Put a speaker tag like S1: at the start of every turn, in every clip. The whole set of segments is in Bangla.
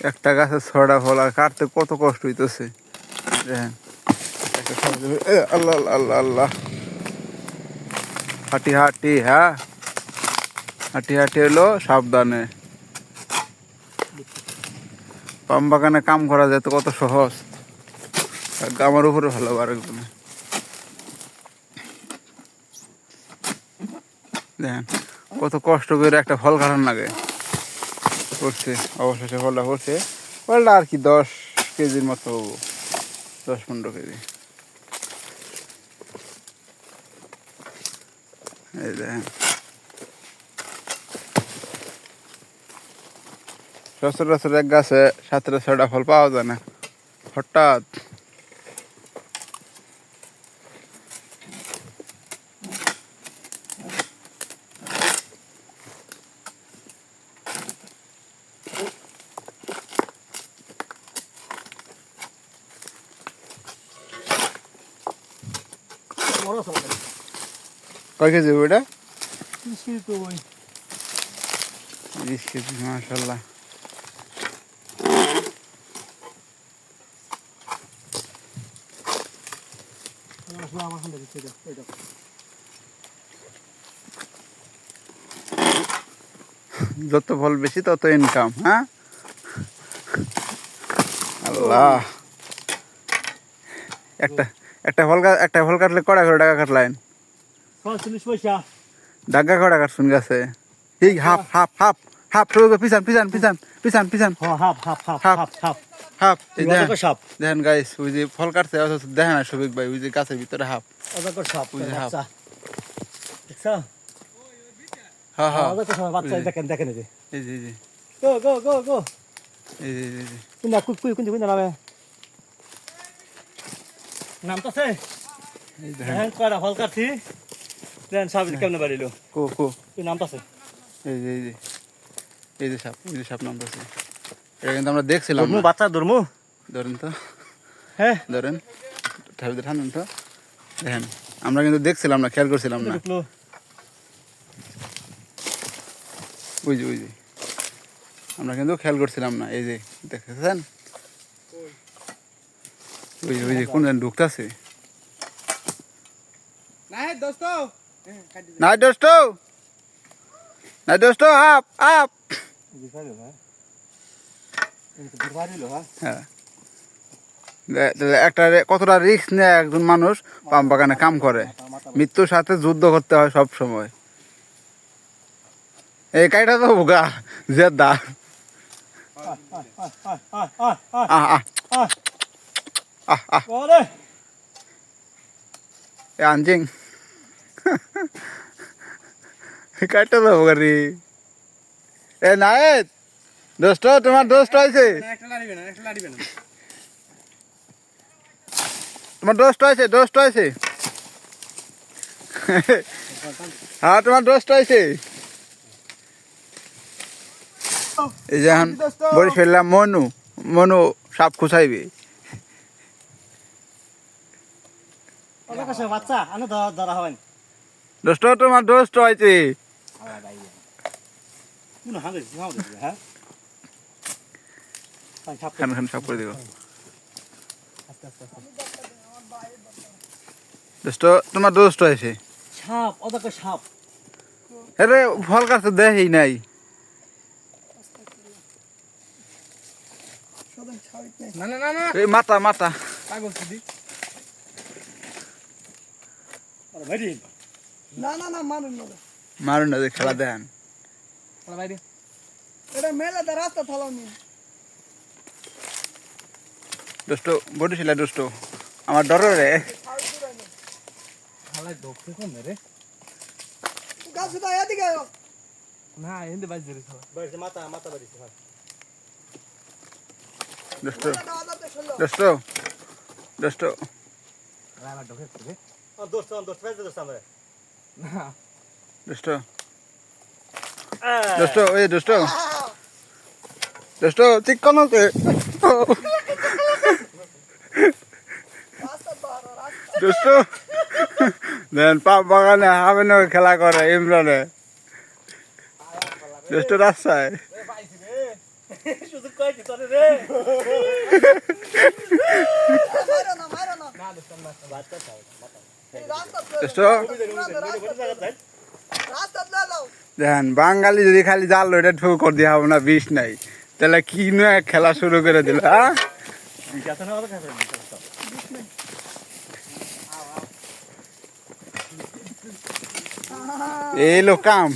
S1: একটা গাছে 6টা ফল আর কাটতে কত কষ্ট হইতেছে। দেখেন আল্লাহ আল্লাহ আল্লাহ, হাঁটি হাঁটি, হ্যাঁ হাঁটি হাঁটি এলো সাবধানে। পাম বাগানে কাম করা যেত কত সহজ, আমার উপরে ভালো আরেকজনে। দেখেন কত কষ্ট করে একটা ফল কাটান লাগে করছে, অবশেষে ফলটা করছে। ফলটা আর কি 10 কেজির মতো হবো, 10-15 কেজি। এই দেখেন সচরাচর এক গাছে 7-6টা ফল পাওয়া যায় না, হঠাৎ কয় কেজি ওইটা? 20 কেজি, মাশাল্লাহ। যত ফল বেশি তত ইনকাম। হ্যাঁ আল্লাহ, একটা ফল কাটলে কটা করে টাকা কাটলেন?
S2: 40 পয়সা।
S1: ডাগা কটা কাটছুন গাছে? ঠিক হাফ হাফ হাফ হাফ, পিছান পিছান পিছান পিছান পিছান,
S2: half half half
S1: half
S2: half half
S1: half. এই দেখেন
S2: সাপ
S1: দেখেন গাইস, ওই যে ফল কাটছে অথচ দেখেন না শফিক ভাই, ওই যে গাছের ভিতরে হাফ।
S2: অজাকর সাপ
S1: ওই যে হাফ।
S2: বাচ্চা দেখছো?
S1: হ্যাঁ হ্যাঁ,
S2: অজাকর সাপ বাচ্চা দেখেন দেখেন এই যে
S1: এই যে
S2: গো গো গো গো
S1: এই যে এই যে
S2: কুনা কুনা নামে নামতাছে।
S1: এই দেখেন
S2: হ্যাঁ কয়টা ফল কাটছি দেন সাপ কেমনে বাড়িলো
S1: কো কো,
S2: তুই নামতাছে।
S1: এই যে এই যে এই যে সাপ, এই যে সাপ নামতেছে। এটা কিন্তু আমরা দেখছিলাম
S2: ধর্মু
S1: না।
S2: বাচ্চা ধর্মু
S1: ধরেন তো,
S2: হ্যাঁ
S1: ধরেন ঠাকুর ঠান্ডেন তো। দেখেন আমরা কিন্তু দেখছিলাম না, খেয়াল করছিলাম না।
S2: ঢুকলো
S1: ওই যে আমরা কিন্তু খেয়াল করছিলাম না। এই যে দেখেছেন, ওই যে কোন জন ঢুকতেছে। নাই দোস্ত, নাই দোস্ত, আপ আপ। হ্যাঁ, একটা কতটা রিস্ক নেয় একজন মানুষ পাম বাগানে কাম করে, মৃত্যুর সাথে যুদ্ধ করতে হয় সব সময়। এই কাইটা তো বোকা জেদা। আনজিং কাইটা তো বোকা রে। এ নায়েদ দোস্ত, তোমার দোস্ত আছে, তোমার দোস্ত আছে, দোস্ত আছে। হ্যাঁ তোমার দোস্ত আছে। এই যে এখন বলে ফেললাম মনু, মনু সাপ খুঁচাইবে।
S2: অজাকর সাপ বাচ্চা আনো ধরা হবেন
S1: দোস্ত তোমার দোস্ত আছে।
S2: কোন হাঁদে হ্যাঁ
S1: খান খান সাপ করে দিব।
S2: আস্তে আস্তে
S1: দোস্ত তোমার দোস্ত আছে।
S2: সাপ অজাকর সাপ
S1: আরে ফল কাছে দেখি নাই।
S2: না না না না
S1: এই মাথা মাথা
S2: না না না মানুষ না
S1: মারুন না, যে খেলা দেন।
S2: এটা মেলা দা রাস্তা থালানি
S1: দোস্ত বডিছিল দোস্ত, আমার ডর রে।
S2: খালাই ধোকতে কোন রে
S3: গাছ তো এদিকে আয়
S2: না এন্ড বাইজ রে খালা বাইজ মাথা মাথা বাড়িছে ভাই
S1: দোস্ত
S3: দাদা শুনলো
S1: দোস্ত দোস্ত
S2: রাইমা ঢোকে রে দোস্ত বাইজ দোস্ত আমরা না
S1: দোস্ত দোস্ত ওই দোস্ত দোস্ত চিকন আছে দোস্ত। দেন পাপ বাগানে হাবেন খেলা করে ইমরানে দোস্ত রাস্তায়।
S2: শুধু কইছি তোরে রে
S3: মারো না মারো না
S2: না দোস্ত বাচ্চা চাই
S3: এই রাস্তা
S1: দোস্ত
S3: রাস্তা লে লাও
S1: দেখেন বাঙালি যদি খালি জাল ওইটা ঠুক করে দিয়ে হবে না বিষ নাই তাহলে কি নয় খেলা শুরু করে দিল হ্যাঁ
S2: বিকাছে না কথা খাবে
S1: এই লোক কাম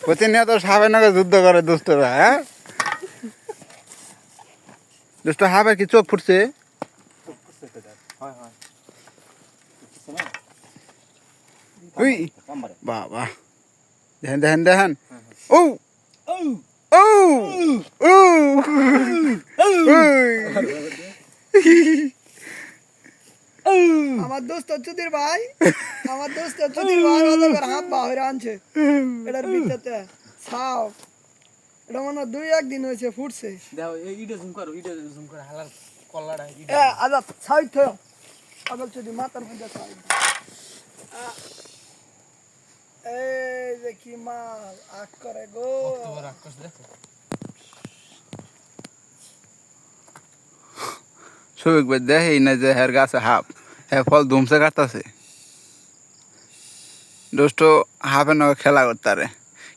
S1: প্রতিনিয়ত সাপের নাকি যুদ্ধ করে দুষ্টরা হ্যাঁ দুষ্ট হাফের কি চোখ ফুটছে
S2: হয় হয়
S1: উই
S2: কামবারে
S1: বাবা দেখেন দেখেন দেখেন ও
S2: ও
S1: ও ও
S3: আমার দোস্ত চুদির ভাই ওদের হাত বাহির আনছে এটার ভিতরে ছাও এটা মনে 2-1 দিন হয়েছে ফুটছে
S4: দেখো এইটা জুম করো হালার কল্লাটা
S3: আজাদ ছাই তো আজাদ চুদি মাথার মধ্যে ছাই এই যে কি মাল আক করে গো
S4: তোমার আকাশ দেখো
S1: সবিক ভাই দেখেই না যে হের গাছে হাফ হ্যাঁ ফল ধুমসে কাটতেছে দোস্ত হাফের নাকি খেলা করতারে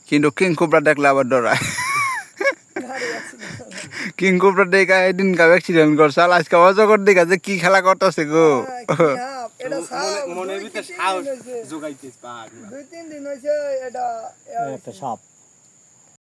S1: কিন্তু কিং কোবরা দেখলে আবার ডরায় কিং কোবরা দেখা এদিন কাপ অ্যাক্সিডেন্ট করছে আর আজকে অজগর দেখা যে কি খেলা করতেছে গো
S3: এটা
S4: মনের ভিতরে সাহস জোগাইতেছ পাহাড়
S3: 2-3 দিন হয়েছে এটা
S2: একটা সাপ